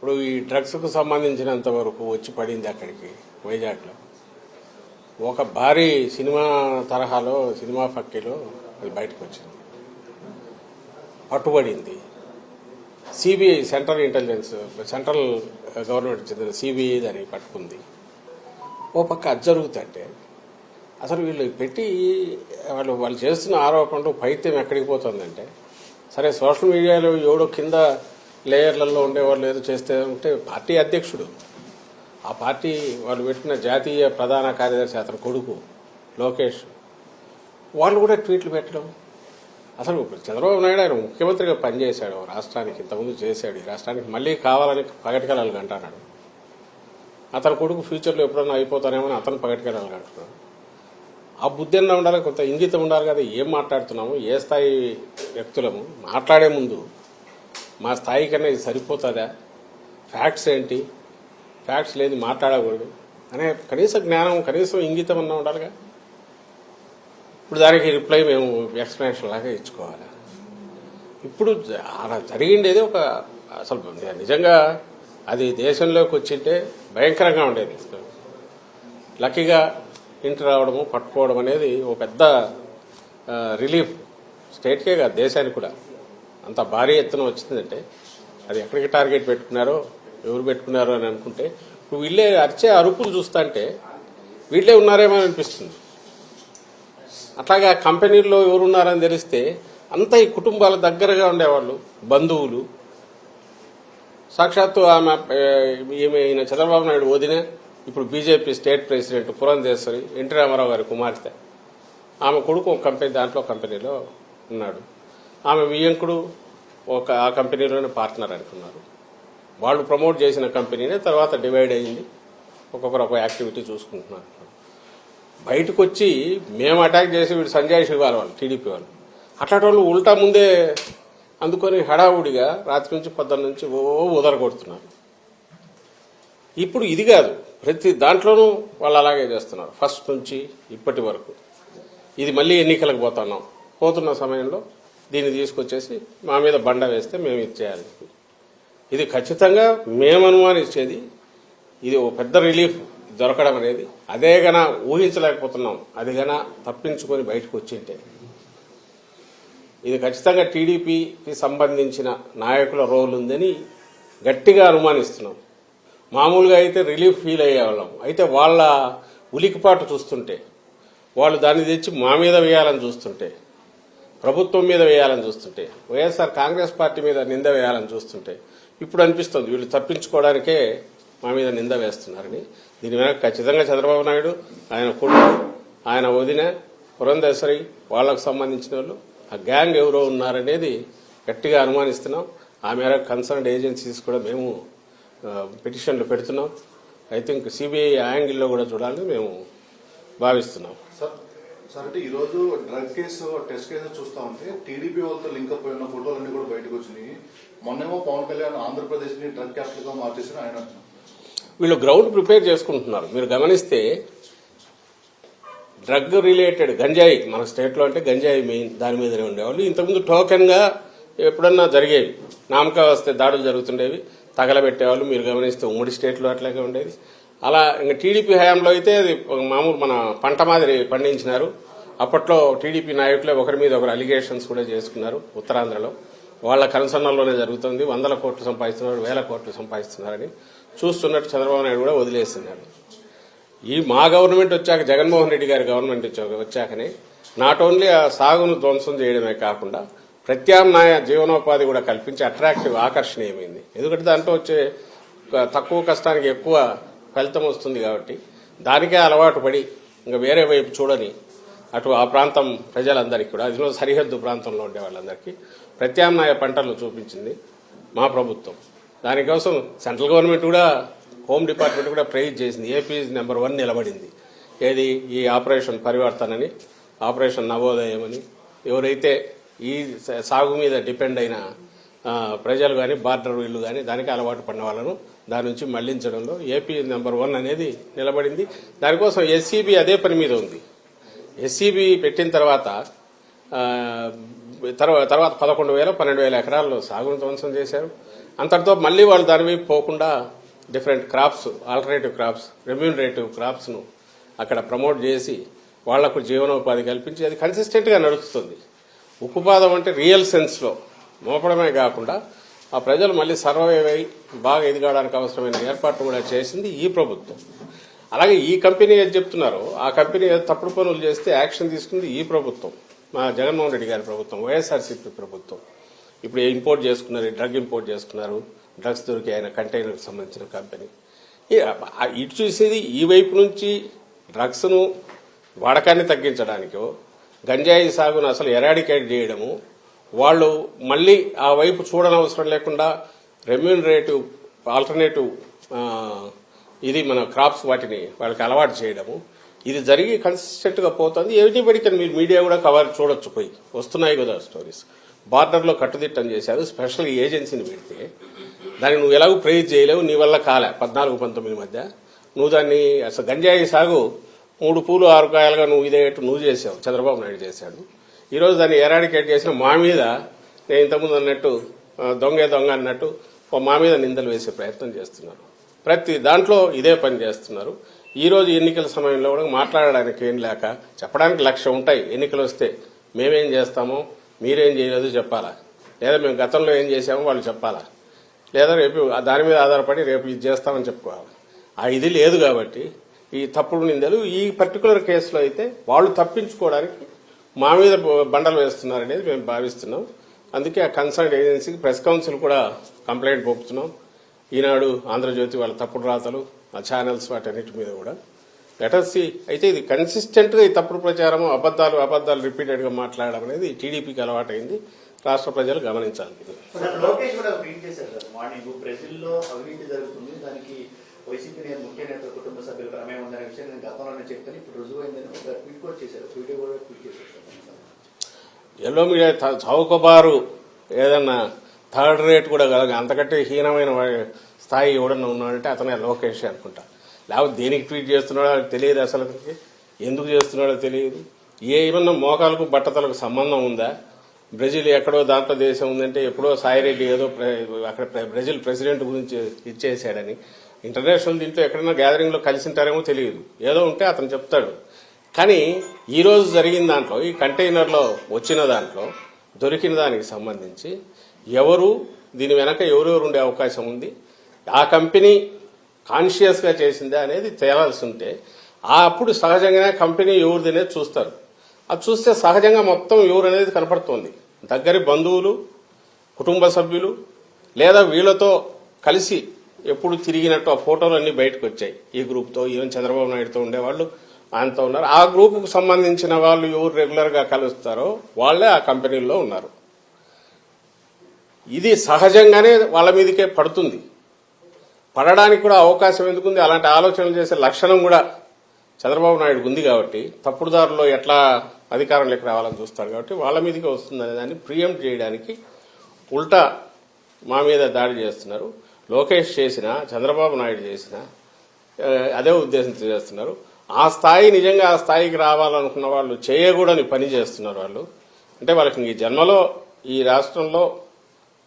ఇప్పుడు ఈ డ్రగ్స్కు సంబంధించినంత వరకు వచ్చి పడింది అక్కడికి వైజాగ్లో ఒక భారీ సినిమా తరహాలో సినిమా ఫక్కీలో అది బయటకు వచ్చింది, పట్టుబడింది. CBI central intelligence central government చెందిన సిబిఐ దాన్ని పట్టుకుంది. ఓ పక్క అది జరుగుతుంటే అసలు వీళ్ళు పెట్టి వాళ్ళు చేస్తున్న ఆరోపణలు పైత్యం ఎక్కడికి పోతుందంటే, సరే సోషల్ మీడియాలో ఎవడో కింద లేయర్లలో ఉండేవాళ్ళు ఏదో చేస్తే ఉంటే పార్టీ అధ్యక్షుడు, ఆ పార్టీ వాళ్ళు పెట్టిన జాతీయ ప్రధాన కార్యదర్శి అతని కొడుకు లోకేష్ వాళ్ళు కూడా ట్వీట్లు పెట్టడం. అసలు చంద్రబాబు నాయుడు ఆయన ముఖ్యమంత్రిగా పనిచేశాడు రాష్ట్రానికి, ఇంతకుముందు చేశాడు, ఈ రాష్ట్రానికి మళ్ళీ కావాలని పగటికెళ్ళాలి అంటున్నాడు. అతని కొడుకు ఫ్యూచర్లో ఎప్పుడన్నా అయిపోతానేమని అతను పగటికెళ్ళాలి అంటున్నాడు. ఆ బుద్ధి అన్నా ఉండాలి, కొంత ఇంగితం ఉండాలి కదా. ఏం మాట్లాడుతున్నాము, ఏ స్థాయి వ్యక్తులము, మాట్లాడే ముందు మా స్థాయి కన్నా ఇది సరిపోతుందా, ఫ్యాక్ట్స్ ఏంటి, ఫ్యాక్ట్స్ లేదు మాట్లాడకూడదు అనే కనీస జ్ఞానం, కనీసం ఇంగితం అన్నా ఉండాలిగా. ఇప్పుడు దానికి రిప్లై మేము ఎక్స్ప్లెనేషన్ లాగా ఇచ్చుకోవాలి. ఇప్పుడు అలా జరిగిండేది ఒక అసలు నిజంగా అది దేశంలోకి వచ్చింటే భయంకరంగా ఉండేది. లక్కీగా ఇంటి రావడము పట్టుకోవడం అనేది ఒక పెద్ద రిలీఫ్ స్టేట్కే కాదు దేశానికి కూడా. అంత భారీ ఎత్తున వచ్చిందంటే అది ఎక్కడికి టార్గెట్ పెట్టుకున్నారో ఎవరు పెట్టుకున్నారో అని అనుకుంటే ఇప్పుడు వీళ్ళే అరిచే అరుపులు చూస్తుంటే వీళ్ళే ఉన్నారేమో అనిపిస్తుంది. అట్లాగా కంపెనీల్లో ఎవరున్నారని తెలిస్తే అంతా ఈ కుటుంబాల దగ్గరగా ఉండేవాళ్ళు, బంధువులు. సాక్షాత్తు ఆమె ఈయన చంద్రబాబు నాయుడు వదిన, ఇప్పుడు BJP state president Purandeswari, NT Rama Rao గారి కుమార్తె, ఆమె కొడుకు ఒక కంపెనీ దాంట్లో కంపెనీలో ఉన్నాడు. ఆమె వియ్యంకుడు ఆ కంపెనీలోనే పార్ట్నర్ అనుకున్నారు. వాళ్ళు ప్రమోట్ చేసిన కంపెనీనే తర్వాత డివైడ్ అయ్యింది, ఒక్కొక్కరు ఒక యాక్టివిటీ చూసుకుంటున్నారు. బయటకు వచ్చి మేము అటాక్ చేసి వీడు సంజయ్ శివాల్ వాళ్ళు టీడీపీ వాళ్ళు అట్లాంటి వాళ్ళు ఉల్టా ముందే అందుకొని హడావుడిగా రాత్రి నుంచి పొద్దున్న నుంచి ఉదరగొడుతున్నారు. ఇప్పుడు ఇది కాదు, ప్రతి దాంట్లోనూ వాళ్ళు అలాగే చేస్తున్నారు ఫస్ట్ నుంచి ఇప్పటి వరకు. ఇది మళ్ళీ ఎన్నికలకు పోతున్న సమయంలో దీన్ని తీసుకొచ్చేసి మా మీద బండ వేస్తే మేము ఇది చేయాలి. ఇది ఖచ్చితంగా మేము అనుమానించేది. ఇది ఒక పెద్ద రిలీఫ్ దొరకడం అనేది. అదే గన ఊహించలేకపోతున్నాం. అది గన తప్పించుకొని బయటకు వచ్చింటే ఇది ఖచ్చితంగా టీడీపీకి సంబంధించిన నాయకుల రోల్ ఉందని గట్టిగా అనుమానిస్తున్నాం. మామూలుగా అయితే రిలీఫ్ ఫీల్ అయ్యేవాళ్ళం. అయితే వాళ్ళ ఉలికిపాటు చూస్తుంటే, వాళ్ళు దాన్ని తెచ్చి మా మీద వేయాలని చూస్తుంటే, ప్రభుత్వం మీద వేయాలని చూస్తుంటే, వైఎస్ఆర్ కాంగ్రెస్ పార్టీ మీద నింద వేయాలని చూస్తుంటే ఇప్పుడు అనిపిస్తుంది వీళ్ళు తప్పించుకోవడానికే మా మీద నింద వేస్తున్నారని. దీని వెనక ఖచ్చితంగా చంద్రబాబు నాయుడు, ఆయన కొడుకు, ఆయన వదిన పురంధేశ్వరి, వాళ్లకు సంబంధించిన వాళ్ళు, ఆ గ్యాంగ్ ఎవరో ఉన్నారనేది గట్టిగా అనుమానిస్తున్నాం. ఆ మేరకు కన్సర్న్డ్ ఏజెన్సీస్ కూడా మేము పిటిషన్లు పెడుతున్నాం. ఐ థింక్ సిబిఐ యాంగిల్లో కూడా చూడాలని మేము భావిస్తున్నాం. సార్ అంటే ఈ రోజు డ్రగ్ కేసు టెస్ట్ కేసు చూస్తా ఉంటే టీడీపీ వాళ్ళతో లింక్ అప్ అయిన ఫోటోలన్నీ కూడా బయటకు వచ్చినాయి. మొన్నేమో పవన్ కళ్యాణ్ ఆంధ్రప్రదేశ్ ని డ్రగ్ క్యాపిటల్ గా మార్చేసిన ఆయన వీళ్ళు గ్రౌండ్ ప్రిపేర్ చేసుకుంటున్నారు. మీరు గమనిస్తే డ్రగ్ రిలేటెడ్ గంజాయి మన స్టేట్ లో అంటే గంజాయి మెయిన్, దాని మీదనే ఉండేవాళ్ళు. ఇంతకుముందు టోకెన్ గా ఎప్పుడన్నా జరిగేవి, నామకా వస్తే దాడులు జరుగుతుండేవి, తగలబెట్టేవాళ్ళు. మీరు గమనిస్తే ఉమ్మడి స్టేట్లో అట్లాగే ఉండేది. అలా ఇంకా టీడీపీ హయాంలో అయితే అది మామూలు మన పంట మాదిరి పండించినారు. అప్పట్లో టీడీపీ నాయకులే ఒకరి మీద ఒకరు అలిగేషన్స్ కూడా చేసుకున్నారు. ఉత్తరాంధ్రలో వాళ్ళ కన్సర్న్లోనే జరుగుతుంది. 100 కోట్లు సంపాదిస్తున్నారు, 1000 కోట్లు సంపాదిస్తున్నారని చూస్తున్నట్టు చంద్రబాబు నాయుడు కూడా వదిలేస్తున్నారు. ఈ మా గవర్నమెంట్ వచ్చాక, జగన్మోహన్ రెడ్డి గారి గవర్నమెంట్ వచ్చాకనే నాట్ ఓన్లీ ఆ సాగును ధ్వంసం చేయడమే కాకుండా ప్రత్యామ్నాయ జీవనోపాధి కూడా కల్పించి అట్రాక్టివ్, ఆకర్షణీయమైంది. ఎందుకంటే దాంట్లో వచ్చే తక్కువ కష్టానికి ఎక్కువ ఫలితం వస్తుంది కాబట్టి దానికే అలవాటు పడి ఇంకా వేరే వైపు చూడని అటు ఆ ప్రాంతం ప్రజలందరికీ కూడా, అదిలో సరిహద్దు ప్రాంతంలో ఉండే వాళ్ళందరికీ ప్రత్యామ్నాయ పంటలను చూపించింది మా ప్రభుత్వం. దానికోసం సెంట్రల్ గవర్నమెంట్ కూడా, హోమ్ డిపార్ట్మెంట్ కూడా ప్రైజ్ చేసింది. ఏపీ నెంబర్ 1 నిలబడింది. ఏది ఈ ఆపరేషన్ పరివర్తన అని, ఆపరేషన్ నవోదయం అని. ఎవరైతే ఈ సాగు మీద డిపెండ్ అయిన ప్రజలు కానీ, బార్డర్ వీళ్ళు కానీ దానికి అలవాటు పడిన వాళ్ళను దాని నుంచి మళ్లించడంలో ఏపీ నెంబర్ 1 అనేది నిలబడింది. దానికోసం ఎస్సీబీ అదే పని మీద ఉంది. ఎస్సీబీ పెట్టిన తర్వాత 11,000, 12,000 ఎకరాల్లో సాగును ధ్వంసం చేశారు. అంతటితో మళ్ళీ వాళ్ళు దాని వైపు పోకుండా different crops, alternative crops, remunerative క్రాప్స్ను అక్కడ ప్రమోట్ చేసి వాళ్లకు జీవనోపాధి కల్పించి అది కన్సిస్టెంట్గా నడుస్తుంది. ఉక్కుపాదం అంటే రియల్ సెన్స్లో మోపడమే కాకుండా ఆ ప్రజలు మళ్ళీ సర్వైవ్ అయి బాగా ఎదగడానికి అవసరమైన ఏర్పాట్లు కూడా చేసింది ఈ ప్రభుత్వం. అలాగే ఈ కంపెనీ ఏది చెప్తున్నారో ఆ కంపెనీ ఏదో తప్పుడు పనులు చేస్తే యాక్షన్ తీసుకుంది ఈ ప్రభుత్వం, మా జగన్మోహన్ రెడ్డి గారి ప్రభుత్వం, వైఎస్ఆర్సీపీ ప్రభుత్వం. ఇప్పుడు ఇంపోర్ట్ చేసుకున్నారు, డ్రగ్ ఇంపోర్ట్ చేసుకున్నారు, డ్రగ్స్ దొరికి ఆయన కంటైనర్కి సంబంధించిన కంపెనీ. ఇటు చూసేది ఈ వైపు నుంచి డ్రగ్స్ను వాడకాన్ని తగ్గించడానికో గంజాయి సాగును అసలు ఎరాడికేట్ చేయడము, వాళ్ళు మళ్ళీ ఆ వైపు చూడనవసరం లేకుండా రెమ్యూనరేటివ్ ఆల్టర్నేటివ్ ఇది మన క్రాప్స్ వాటిని వాళ్ళకి అలవాటు చేయడము, ఇది జరిగి కన్సిస్టెంట్గా పోతుంది. ఎవ్రీబడికి మీరు మీడియా కూడా కవర్ చూడొచ్చు, పోయి వస్తున్నాయి కదా స్టోరీస్. బార్డర్లో కట్టుదిట్టం చేశారు, స్పెషల్ ఏజెన్సీని పెడితే దాన్ని నువ్వు ఎలాగో ప్రైజ్ చేయలేవు, నీ వల్ల కాలే. 14-19 మధ్య నువ్వు దాన్ని అసలు గంజాయి సాగు 3 పూలు 6 కాయలుగా నువ్వు ఇదేట్టు నువ్వు చేసావు, చంద్రబాబు నాయుడు చేశాడు. ఈరోజు దాన్ని ఎరాడికేట్ చేసిన మా మీద నేను ఇంతకుముందు అన్నట్టు దొంగ అన్నట్టు మా మీద నిందలు వేసే ప్రయత్నం చేస్తున్నారు. ప్రతి దాంట్లో ఇదే పని చేస్తున్నారు. ఈరోజు ఎన్నికల సమయంలో కూడా మాట్లాడడానికి ఏం లేక చెప్పడానికి 1,00,000 ఉంటాయి. ఎన్నికలు వస్తే మేమేం చేస్తామో మీరేం చేయలేదు చెప్పాలా, లేదా మేము గతంలో ఏం చేశామో వాళ్ళు చెప్పాలా, లేదా రేపు దాని మీద ఆధారపడి రేపు ఇది చేస్తామని చెప్పుకోవాలి. ఆ ఇది లేదు కాబట్టి ఈ తప్పుడు నిందలు ఈ పర్టికులర్ కేసులో అయితే వాళ్ళు తప్పించుకోవడానికి మా మీద బండలు వేస్తున్నారనేది మేము భావిస్తున్నాం. అందుకే ఆ కన్సర్న్ ఏజెన్సీకి ప్రెస్ కౌన్సిల్ కూడా కంప్లైంట్ పంపుతున్నాం. ఈనాడు, ఆంధ్రజ్యోతి వాళ్ళ తప్పుడు రాతలు, ఆ ఛానల్స్ వాటన్నిటి మీద కూడా లెటర్సీ. అయితే ఇది కన్సిస్టెంట్గా ఈ తప్పుడు ప్రచారం, అబద్దాలు రిపీటెడ్గా మాట్లాడడం అనేది టీడీపీకి అలవాటైంది. రాష్ట్ర ప్రజలు గమనించాలి. లోకేష్ కూడా ట్వీట్ చేశారు కదా మార్నింగ్, బ్రెజిల్లో అవినీతి జరుగుతుంది, దానికి వైసీపీ ముఖ్య నేతల కుటుంబ సభ్యుల ప్రమేయం ఉందనే విషయం నేను గతంలోనే చెప్తాను, ఇప్పుడు రుజువైందని ఒక ట్వీట్ కూడా చేశారు. వీడియో కూడా ట్వీట్ చేశారు. ఎల్లో మీడియా చౌకబారు ఏదన్నా థర్డ్ రేట్ కూడా కలగ అంతకంటే హీనమైన స్థాయి ఎవడన్నా ఉన్నాడంటే అతనే లోకేష్ అనుకుంటా. లేకపోతే దేనికి ట్వీట్ చేస్తున్నాడో తెలియదు, అసలు ఎందుకు చేస్తున్నాడో తెలియదు. ఏమన్నా మోకాలకు బట్టతలకు సంబంధం ఉందా? బ్రెజిల్ ఎక్కడో దాంట్లో దేశం ఉందంటే ఎప్పుడో సాయిరెడ్డి ఏదో అక్కడ బ్రెజిల్ ప్రెసిడెంట్ గురించి ఇచ్చేసాడని ఇంటర్నేషనల్ దీంట్లో ఎక్కడైనా గ్యాదరింగ్ లో కలిసింటారేమో తెలియదు, ఏదో ఉంటే అతను చెప్తాడు. కానీ ఈ రోజు జరిగిన దాంట్లో, ఈ కంటైనర్లో వచ్చిన దాంట్లో దొరికిన దానికి సంబంధించి ఎవరు దీని వెనక ఎవరెవరు ఉండే అవకాశం ఉంది, ఆ కంపెనీ కాన్షియస్ గా చేసిందా అనేది తేలాల్సి ఉంటే అప్పుడు సహజంగానే కంపెనీ ఎవరిది అనేది చూస్తారు. అది చూస్తే సహజంగా మొత్తం ఎవరు అనేది కనపడుతోంది. దగ్గరి బంధువులు, కుటుంబ సభ్యులు, లేదా వీళ్లతో కలిసి ఎప్పుడు తిరిగినట్టు ఆ ఫోటోలు అన్ని బయటకు వచ్చాయి. ఈ గ్రూప్తో, ఈవెన్ చంద్రబాబు నాయుడుతో ఉండేవాళ్ళు ఆయనతో ఉన్నారు. ఆ గ్రూపుకు సంబంధించిన వాళ్ళు ఎవరు రెగ్యులర్ గా కలుస్తారో వాళ్లే ఆ కంపెనీల్లో ఉన్నారు. ఇది సహజంగానే వాళ్ళ మీదకే పడుతుంది. పడడానికి కూడా అవకాశం ఎందుకుంది? అలాంటి ఆలోచనలు చేసే లక్షణం కూడా చంద్రబాబు నాయుడు ఉంది కాబట్టి, తప్పుడుదారులో ఎట్లా అధికారంలోకి రావాలని చూస్తాడు కాబట్టి వాళ్ళ మీదకే వస్తుందనే దాన్ని ప్రియంప్ట్ చేయడానికి ఉల్టా మా మీద దాడి చేస్తున్నారు. లోకేష్ చేసినా, చంద్రబాబు నాయుడు చేసినా అదే ఉద్దేశంతో చేస్తున్నారు. ఆ స్థాయి నిజంగా ఆ స్థాయికి రావాలనుకున్న వాళ్ళు చేయకూడని పని చేస్తున్నారు. వాళ్ళు అంటే వాళ్ళకి ఈ జన్మలో ఈ రాష్ట్రంలో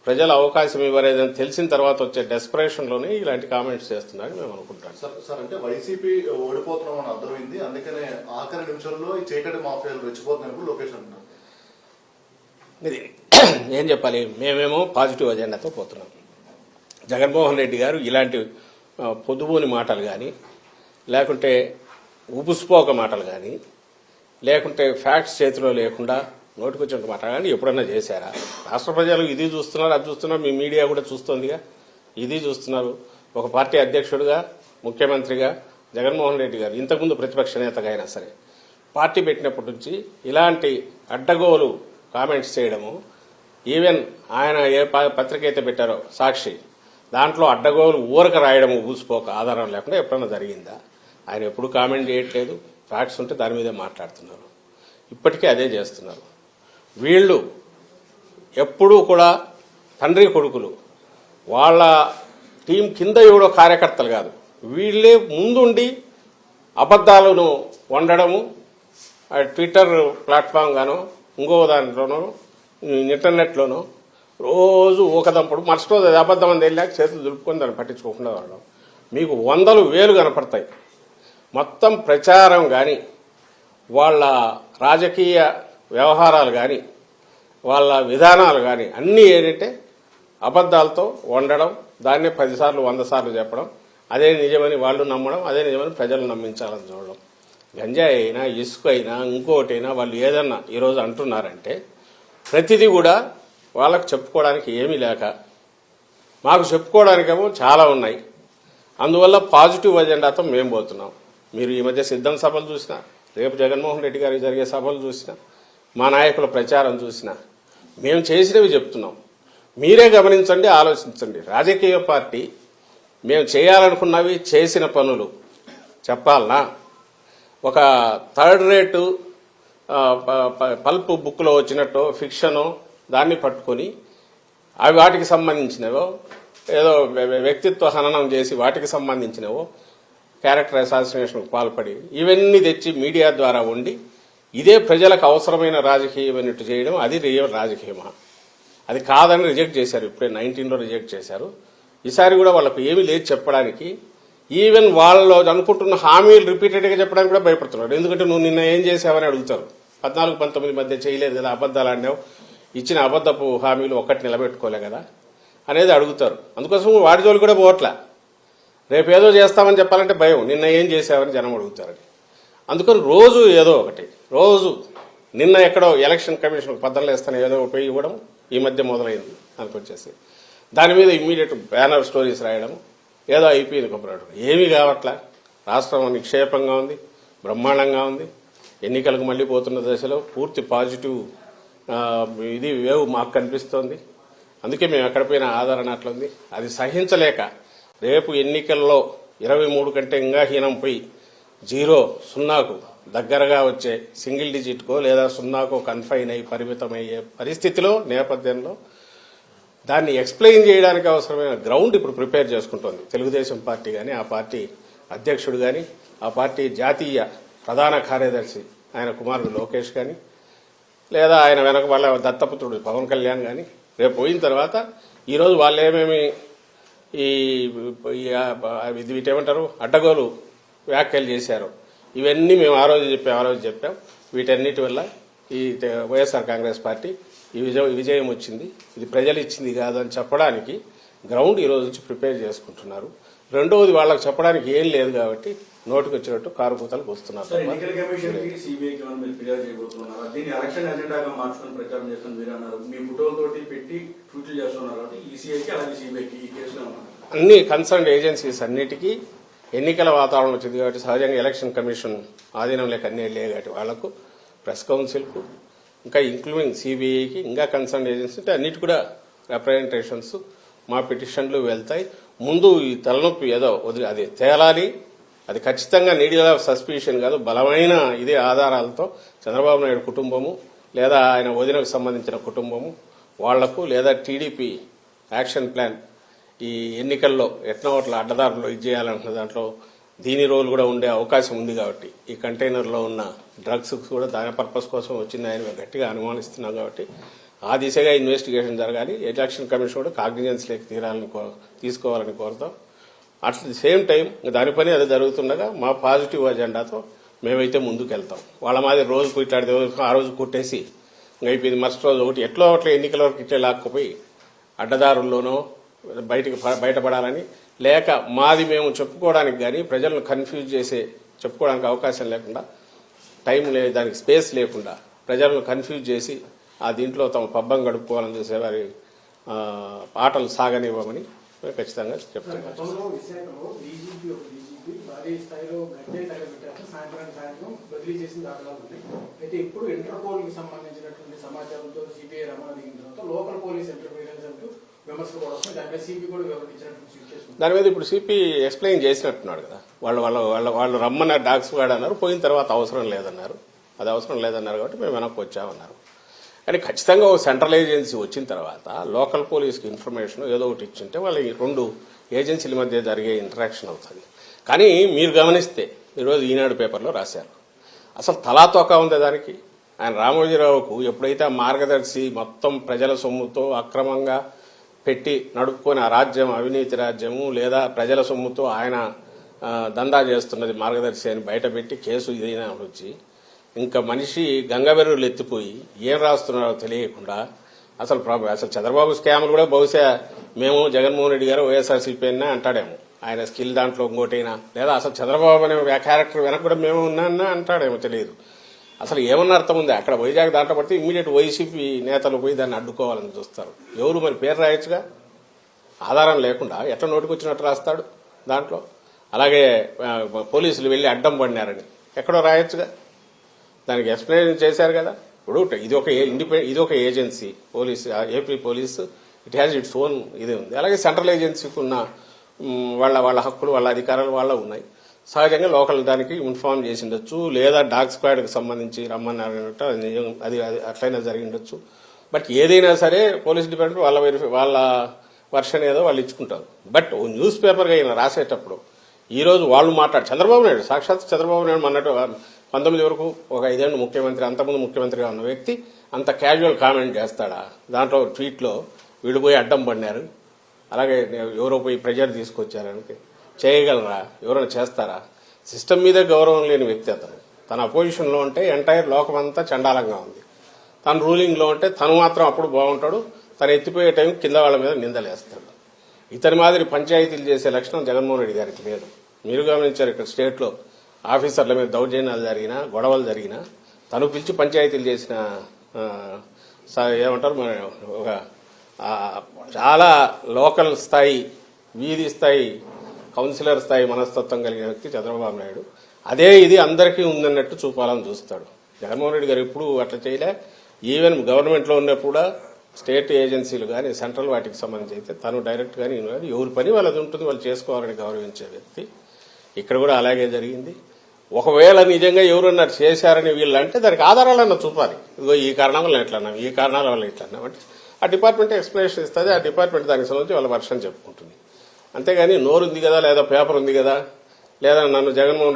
ప్రజలు అవకాశం ఇవ్వలేదని తెలిసిన తర్వాత వచ్చే డెస్పరేషన్ లోనే ఇలాంటి కామెంట్స్ చేస్తున్నారని మేము అనుకుంటాం. సార్ అంటే వైసీపీ ఓడిపోతున్నాం అని అర్థమైంది, అందుకనే ఆఖరి నిమిషంలో ఈ చీకటి మాఫియాలు రెచ్చిపోతున్నాయి లోకేష్ అంటున్నారు. ఇది ఏం చెప్పాలి, మేమేమో పాజిటివ్ అజెండాతో పోతున్నాం. జగన్మోహన్ రెడ్డి గారు ఇలాంటి పొద్దుబోని మాటలు కానీ, లేకుంటే ఉబుసుపోక మాటలు కానీ, లేకుంటే ఫ్యాక్ట్స్ చేతిలో లేకుండా నోటికొచ్చిన మాట కానీ ఎప్పుడన్నా చేశారా? రాష్ట్ర ప్రజలు ఇది చూస్తున్నారు, అది చూస్తున్నారు, మీ మీడియా కూడా చూస్తోందిగా, ఇది చూస్తున్నారు. ఒక పార్టీ అధ్యక్షుడిగా, ముఖ్యమంత్రిగా జగన్మోహన్ రెడ్డి గారు ఇంతకుముందు ప్రతిపక్ష నేతగా అయినా సరే పార్టీ పెట్టినప్పటి నుంచి ఇలాంటి అడ్డగోలు కామెంట్స్ చేయడము, ఈవెన్ ఆయన ఏ పత్రిక అయితే పెట్టారో సాక్షి, దాంట్లో అడ్డగోలు ఊరక రాయడము ఊసిపోక ఆధారం లేకుండా ఎప్పుడన్నా జరిగిందా? ఆయన ఎప్పుడు కామెంట్ చేయట్లేదు, ఫ్యాక్ట్స్ ఉంటే దాని మీదే మాట్లాడుతున్నారు. ఇప్పటికీ అదే చేస్తున్నారు. వీళ్ళు ఎప్పుడూ కూడా తండ్రి కొడుకులు, వాళ్ళ టీం కింద ఎవడో కార్యకర్తలు కాదు, వీళ్ళే ముందుండి అబద్దాలను వండడము, ట్విట్టర్ ప్లాట్ఫామ్ గానో ఇంకో దాంట్లోనో ఇంటర్నెట్లోనో రోజు ఊకదంపుడు మరుసటి రోజు అది అబద్ధం అని వెళ్ళాక చేతులు దులుపుకొని దాన్ని పట్టించుకోకుండా వాడడం. మీకు 100,000 కనపడతాయి. మొత్తం ప్రచారం కానీ వాళ్ళ రాజకీయ వ్యవహారాలు కానీ వాళ్ళ విధానాలు కానీ అన్నీ ఏంటంటే అబద్ధాలతో వండడం, దాన్నే 10 సార్లు 100 సార్లు చెప్పడం, అదే నిజమని వాళ్ళు నమ్మడం, అదే నిజమని ప్రజలు నమ్మించాలని చూడడం. గంజాయి అయినా ఇసుక అయినా ఇంకోటైనా వాళ్ళు ఏదన్నా ఈరోజు అంటున్నారంటే ప్రతిదీ కూడా వాళ్ళకు చెప్పుకోవడానికి ఏమీ లేక, మాకు చెప్పుకోవడానికేమో చాలా ఉన్నాయి. అందువల్ల పాజిటివ్ అజెండాతో మేము పోతున్నాం. మీరు ఈ మధ్య సిద్ధం సభలు చూసినా, రేపు జగన్మోహన్ రెడ్డి గారికి జరిగే సభలు చూసినా, మా నాయకుల ప్రచారం చూసినా మేము చేసినవి చెప్తున్నాం. మీరే గమనించండి, ఆలోచించండి. రాజకీయ పార్టీ మేము చేయాలనుకున్నవి చేసిన పనులు చెప్పాలనా? ఒక థర్డ్ రేటు పల్ప్ బుక్లో వచ్చినట్టు ఫిక్షను దాన్ని పట్టుకొని అవి వాటికి సంబంధించినవో, ఏదో వ్యక్తిత్వ హననం చేసి వాటికి సంబంధించినవో, క్యారెక్టర్ అసాసినేషన్కు పాల్పడి ఇవన్నీ తెచ్చి మీడియా ద్వారా ఉండి ఇదే ప్రజలకు అవసరమైన రాజకీయం అన్నట్టు చేయడం, అది రియల్ రాజకీయమా? అది కాదని రిజెక్ట్ చేశారు. ఇప్పుడే 19లో రిజెక్ట్ చేశారు. ఈసారి కూడా వాళ్ళకు ఏమీ లేదు చెప్పడానికి. ఈవెన్ వాళ్ళు అనుకుంటున్న హామీలు రిపీటెడ్గా చెప్పడానికి కూడా భయపడుతున్నారు. ఎందుకంటే నువ్వు నిన్న ఏం చేసావని అడుగుతారు. 14-19 మధ్య చేయలేదు కదా, అబద్దాలు ఆడినావు, ఇచ్చిన అబద్ధపు హామీలు ఒక్కటి నిలబెట్టుకోలే కదా అనేది అడుగుతారు. అందుకోసం వాడి జోలు కూడా పోవట్లా. రేపు ఏదో చేస్తామని చెప్పాలంటే భయం, నిన్న ఏం చేసావని జనం అడుగుతారని. అందుకని రోజు ఏదో ఒకటి, రోజు నిన్న ఎక్కడో ఎలక్షన్ కమిషన్ పద్ధతులు వేస్తాను ఏదో పోయి ఇవ్వడం ఈ మధ్య మొదలైంది అనుకొచ్చేసి దాని మీద ఇమ్మీడియట్ బ్యానర్ స్టోరీస్ రాయడం, ఏదో అయిపోయింది కొబ్బరాడు. ఏమీ కావట్లా. రాష్ట్రం నిక్షేపంగా ఉంది, బ్రహ్మాండంగా ఉంది. ఎన్నికలకు మళ్లీ పోతున్న దశలో పూర్తి పాజిటివ్ ఇది వేవ్ మాకు కనిపిస్తోంది. అందుకే మేము ఎక్కడ పోయినా ఆదరణ అట్లుంది. అది సహించలేక రేపు ఎన్నికల్లో 23 కంటే ఇంకా హీనం పోయి 0-0కు దగ్గరగా వచ్చే సింగిల్ డిజిట్కో లేదా 0కో కన్ఫైన్ అయ్యి పరిమితమయ్యే పరిస్థితిలో నేపథ్యంలో దాన్ని ఎక్స్ప్లెయిన్ చేయడానికి అవసరమైన గ్రౌండ్ ఇప్పుడు ప్రిపేర్ చేసుకుంటోంది తెలుగుదేశం పార్టీ కానీ, ఆ పార్టీ అధ్యక్షుడు కానీ, ఆ పార్టీ జాతీయ ప్రధాన కార్యదర్శి ఆయన కుమారుడు లోకేష్ కానీ, లేదా ఆయన వెనక వాళ్ళ దత్తపుత్రుడు పవన్ కళ్యాణ్ కానీ రేపు పోయిన తర్వాత ఈరోజు వాళ్ళు ఏమేమి వీటేమంటారు అడ్డగోలు వ్యాఖ్యలు చేశారు, ఇవన్నీ మేము ఆ రోజు చెప్పాం. వీటన్నిటి వల్ల ఈ వైఎస్ఆర్ కాంగ్రెస్ పార్టీ ఈ విజయం వచ్చింది, ఇది ప్రజలు ఇచ్చింది కాదు అని చెప్పడానికి గ్రౌండ్ ఈ రోజు నుంచి ప్రిపేర్ చేసుకుంటున్నారు. రెండవది వాళ్ళకి చెప్పడానికి ఏం లేదు కాబట్టి నోటికి వచ్చినట్టు కారు కూతలకు వస్తున్నారు. ఎన్నికల కమిషన్ కి సిబిఐకి మీరు ఫిర్యాదు చేయబోతున్నారు. దీన్ని ఎలక్షన్ ఎజెండాగా మార్చుకుని ప్రచారం చేస్తున్నారు మీరు అన్నారు. మీ ఫోటోలతోటి పెట్టి ట్వీట్లు చేస్తున్నారు కాబట్టి ఈసీఐకి అలాగే సిబిఐకి ఈ కేసులో అన్ని కన్సర్న్ ఏజెన్సీస్ అన్నిటికీ ఎన్నికల వాతావరణం వచ్చింది కాబట్టి సహజంగా ఎలక్షన్ కమిషన్ ఆధీనం లేక అన్నీ లేవు కాబట్టి వాళ్లకు ప్రెస్ కౌన్సిల్కు ఇంకా ఇంక్లూడింగ్ సిబిఐకి ఇంకా కన్సర్న్ ఏజెన్సీ అంటే అన్నిటి కూడా రిప్రజెంటేషన్స్ మా పిటిషన్లు వెళ్తాయి. ముందు ఈ తలనొప్పి ఏదో వదిలి అది తేలాలి. అది ఖచ్చితంగా నీడియల్ ఆఫ్ సస్పిషన్ కాదు, బలమైన ఇదే ఆధారాలతో చంద్రబాబు నాయుడు కుటుంబము లేదా ఆయన వదినకు సంబంధించిన కుటుంబము వాళ్లకు లేదా టీడీపీ యాక్షన్ ప్లాన్ ఈ ఎన్నికల్లో ఎట్నోట్ల అడ్డదారులు ఇది చేయాలనుకున్న దాంట్లో దీని రోల్ కూడా ఉండే అవకాశం ఉంది కాబట్టి ఈ కంటైనర్లో ఉన్న డ్రగ్స్ కూడా దాని పర్పస్ కోసం వచ్చింది ఆయన గట్టిగా అనుమానిస్తున్నాం కాబట్టి ఆ దిశగా ఇన్వెస్టిగేషన్ జరగాలి. ఎలక్షన్ కమిషన్ కూడా కాగ్నిజెన్స్ లేక తీసుకోవాలని కోరుతాం. అట్ ది సేమ్ టైం దాని పని అది జరుగుతుండగా మా పాజిటివ్ అజెండాతో మేమైతే ముందుకు వెళ్తాం. వాళ్ళ మాది రోజు కుట్టాడితే ఆ రోజు కొట్టేసి అయిపోయింది, మరుసటి రోజు ఒకటి ఎట్లా ఎన్నికల వరకు ఇట్లే లాక్కుపోయి అడ్డదారుల్లోనో బయటపడాలని లేక మాది మేము చెప్పుకోవడానికి కానీ ప్రజలను కన్ఫ్యూజ్ చేసే చెప్పుకోవడానికి అవకాశం లేకుండా టైం దానికి స్పేస్ లేకుండా ప్రజలను కన్ఫ్యూజ్ చేసి ఆ దీంట్లో తమ పబ్బం గడుపుకోవాలని చూసే వారి ఆటలు సాగనివ్వమని ఖచ్చితంగా చెప్తాను. అయితే ఇప్పుడు ఇంటర్పోల్ కి సంబంధించినటువంటి సమాచారంతో సిబిఐ రమణ దిగిన తర్వాత లోకల్ పోలీస్ ఇంటర్ఫీరెన్స్ అంటూ విమర్శలు కూడా వస్తాయి. దాని మీద సిపి కూడా వివరించినట్టు దాని మీద ఇప్పుడు సిపి ఎక్స్ప్లెయిన్ చేసినట్టున్నాడు కదా. వాళ్ళు రమ్మన్నారు, డాగ్స్ వాడు అన్నారు, పోయిన తర్వాత అవసరం లేదన్నారు. అది అవసరం లేదన్నారు కాబట్టి మేము వెనక్కి వచ్చామన్నారు. కానీ ఖచ్చితంగా ఒక సెంట్రల్ ఏజెన్సీ వచ్చిన తర్వాత లోకల్ పోలీస్కి ఇన్ఫర్మేషన్ ఏదో ఒకటి ఇచ్చింటే వాళ్ళ రెండు ఏజెన్సీల మధ్య జరిగే ఇంటరాక్షన్ అవుతుంది. కానీ మీరు గమనిస్తే ఈరోజు ఈనాడు పేపర్లో రాశారు, అసలు తలాతోక ఉంది దానికి. ఆయన రామోజీరావుకు ఎప్పుడైతే ఆ మార్గదర్శి మొత్తం ప్రజల సొమ్ముతో అక్రమంగా పెట్టి నడుపుకొని ఆ రాజ్యం అవినీతి రాజ్యము లేదా ప్రజల సొమ్ముతో ఆయన దందా చేస్తున్నది మార్గదర్శి అని బయటపెట్టి కేసు ఇదైనా వచ్చి ఇంకా మనిషి గంగబెర్రులు ఎత్తిపోయి ఏం రాస్తున్నారో తెలియకుండా అసలు చంద్రబాబు స్కామ్లు కూడా బహుశా మేము జగన్మోహన్ రెడ్డి గారు వైఎస్ఆర్సీపీ అయినా అంటాడేమో ఆయన స్కిల్ దాంట్లో ఇంకోటైనా లేదా అసలు చంద్రబాబు అనే క్యారెక్టర్ వెనక కూడా మేము ఉన్నా అంటాడేమో తెలియదు. అసలు ఏమన్నా అర్థం ఉంది అక్కడ వైజాగ్ దాంట్లో పడితే ఇమ్మీడియట్ వైసీపీ నేతలు పోయి దాన్ని అడ్డుకోవాలని చూస్తారు. ఎవరు మరి పేరు రాయొచ్చుగా, ఆధారం లేకుండా ఎట్లా నోటికొచ్చినట్టు రాస్తాడు దాంట్లో. అలాగే పోలీసులు వెళ్ళి అడ్డం పడినారని ఎక్కడో రాయొచ్చుగా, దానికి ఎక్స్ప్లెయిన్ చేశారు కదా. ఇప్పుడు ఇది ఒక agency police, AP police it has its own ఇది ఉంది. అలాగే సెంట్రల్ ఏజెన్సీకి ఉన్న వాళ్ళ హక్కులు వాళ్ళ అధికారాలు వాళ్ళ ఉన్నాయి. సహజంగా లోకల్ దానికి ఇన్ఫార్మ్ చేసి ఉండొచ్చు, లేదా డాగ్ స్క్వాడ్కి సంబంధించి రమ్మన్నారన్నట్టు అది అట్లయినా జరిగిండొచ్చు. బట్ ఏదైనా సరే పోలీస్ డిపార్ట్మెంట్ వాళ్ళ వర్షన్ ఏదో వాళ్ళు ఇచ్చుకుంటారు. బట్ న్యూస్ పేపర్గా ఈయన రాసేటప్పుడు ఈరోజు వాళ్ళు చంద్రబాబు నాయుడు సాక్షాత్ చంద్రబాబు నాయుడు అన్నట్టు 19 వరకు ఒక 5 ఏళ్ళు ముఖ్యమంత్రి, అంతకుముందు ముఖ్యమంత్రిగా ఉన్న వ్యక్తి అంత క్యాజువల్ కామెంట్ చేస్తాడా? దాంట్లో ట్వీట్లో వీళ్ళు పోయి అడ్డం పడినారు, అలాగే ఎవరో పోయి ప్రెజర్ తీసుకొచ్చారని చేయగలరా? ఎవరైనా చేస్తారా? సిస్టమ్ మీదే గౌరవం లేని వ్యక్తి అతను. తన అపోజిషన్లో ఉంటే ఎంటైర్ లోకం అంతా చండాలంగా ఉంది, తను రూలింగ్లో ఉంటే తను మాత్రం అప్పుడు బాగుంటాడు, తను ఎత్తిపోయే టైం కింద వాళ్ళ మీద నిందలేస్తాడు. ఇతని మాదిరి పంచాయతీలు చేసే లక్షణం జగన్మోహన్ రెడ్డి గారికి లేదు. మీరు గమనించారు ఇక్కడ స్టేట్లో ఆఫీసర్ల మీద దౌర్జన్యాలు జరిగినా, గొడవలు జరిగినా తను పిలిచి పంచాయతీలు చేసిన ఏమంటారు ఒక చాలా లోకల్ స్థాయి, వీధి స్థాయి, కౌన్సిలర్ స్థాయి మనస్తత్వం కలిగిన వ్యక్తి చంద్రబాబు నాయుడు. అదే ఇది అందరికీ ఉందన్నట్టు చూపాలని చూస్తాడు. జగన్మోహన్ రెడ్డి గారు ఎప్పుడు అట్లా చేయలే. ఈవెన్ గవర్నమెంట్లో ఉన్నప్పుడు కూడా స్టేట్ ఏజెన్సీలు కానీ సెంట్రల్ వాటికి సంబంధించి అయితే తను డైరెక్ట్ కానీ ఎవరి పని వాళ్ళది ఉంటుంది, వాళ్ళు చేసుకోవాలని గౌరవించే వ్యక్తి. ఇక్కడ కూడా అలాగే జరిగింది. ఒకవేళ నిజంగా ఎవరన్నా చేశారని వీళ్ళు అంటే దానికి ఆధారాలన్నా చూపాలి. ఇదిగో ఈ కారణం వల్ల ఎట్లన్నాం, ఈ కారణాల వల్ల ఎట్లన్నాం అంటే ఆ డిపార్ట్మెంట్ ఎక్స్ప్లెనేషన్ ఇస్తుంది. ఆ డిపార్ట్మెంట్ దానికి సంబంధించి వాళ్ళ వర్షం చెప్పుకుంటుంది. అంతేగాని నోరు ఉంది కదా, లేదా పేపర్ ఉంది కదా, లేదా నన్ను జగన్మోహన్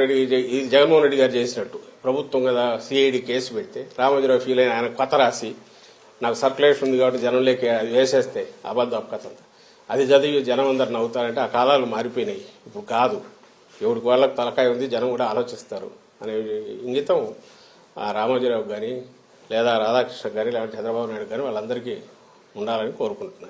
రెడ్డి గారు చేసినట్టు ప్రభుత్వం కదా సిఐడి కేసు పెడితే రామోజీరావు ఫీల్ అయిన ఆయన కొత్త రాసి నాకు సర్క్యులేషన్ ఉంది కాబట్టి జనంలోకి అది వేసేస్తే అబద్ధం కథ అది చదివి జనం అందరు నవ్వుతారంటే ఆ కాలాలు మారిపోయినాయి. ఇప్పుడు కాదు, ఎవరికి వాళ్ళకి తలకాయ ఉంది, జనం కూడా ఆలోచిస్తారు అనే ఇంగితం ఆ రామోజీరావు కానీ లేదా రాధాకృష్ణ గారి లేకపోతే చంద్రబాబు నాయుడు కానీ వాళ్ళందరికీ ఉండాలని కోరుకుంటున్నాను.